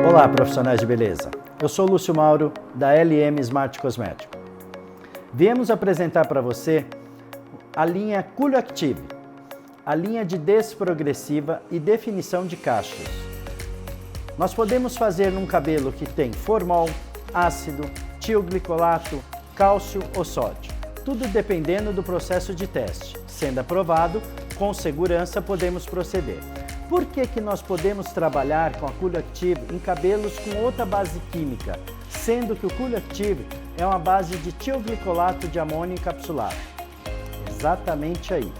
Olá, profissionais de beleza. Eu sou Lúcio Mauro, da LM Smart Cosmético. Viemos apresentar para você a linha Color, a linha de desprogressiva e definição de cachos. Nós podemos fazer num cabelo que tem formol, ácido, tioglicolato, cálcio ou sódio. Tudo dependendo do processo de teste. Sendo aprovado, com segurança podemos proceder. Por que nós podemos trabalhar com a Color em cabelos com outra base química, sendo que o Color é uma base de tioglicolato de amônio encapsulado? Exatamente aí,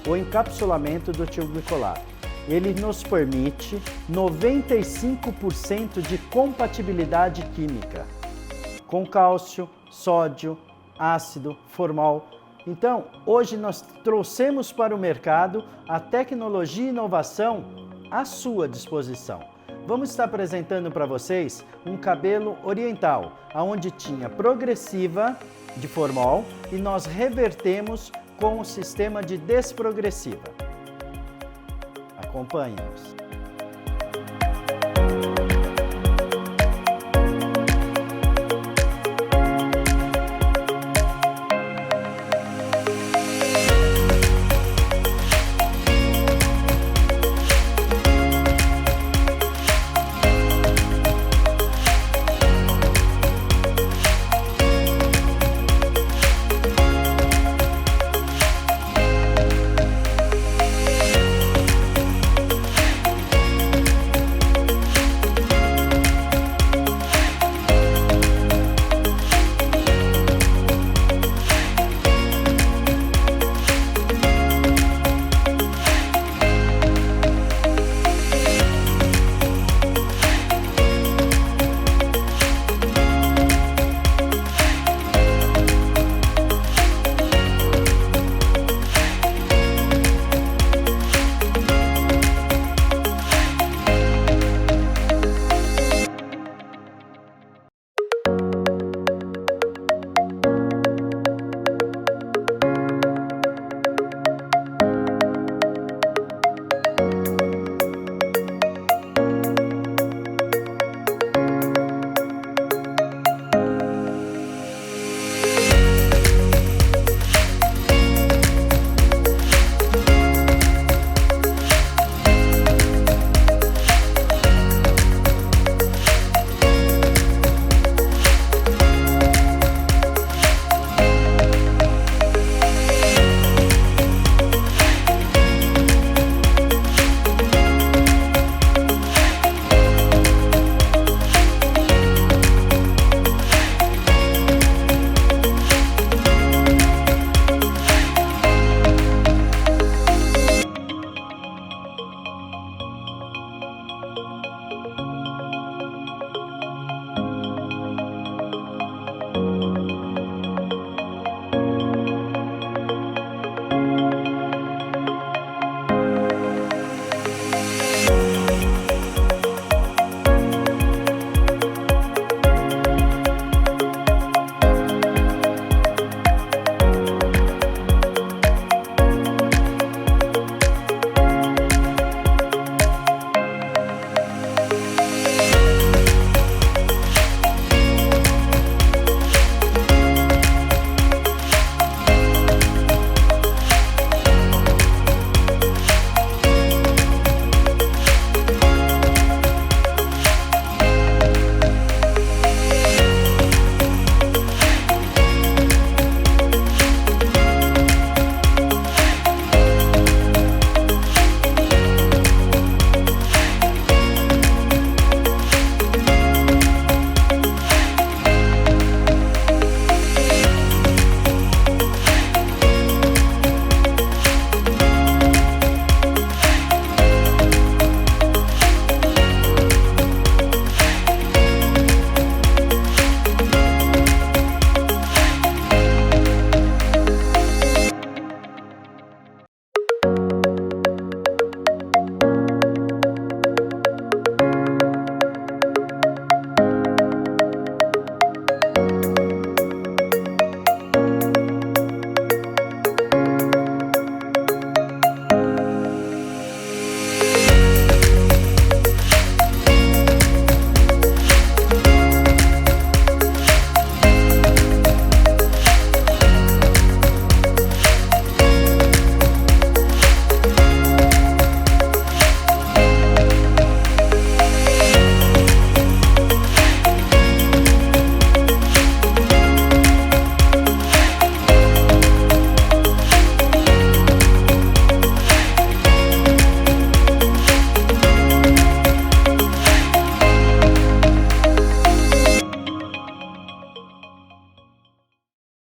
o encapsulamento do tioglicolato. Ele nos permite 95% de compatibilidade química com cálcio, sódio, ácido, formol. Então, hoje nós trouxemos para o mercado a tecnologia e inovação à sua disposição. Vamos estar apresentando para vocês um cabelo oriental, onde tinha progressiva de formol e nós revertemos com o sistema de desprogressiva. Acompanhe-nos.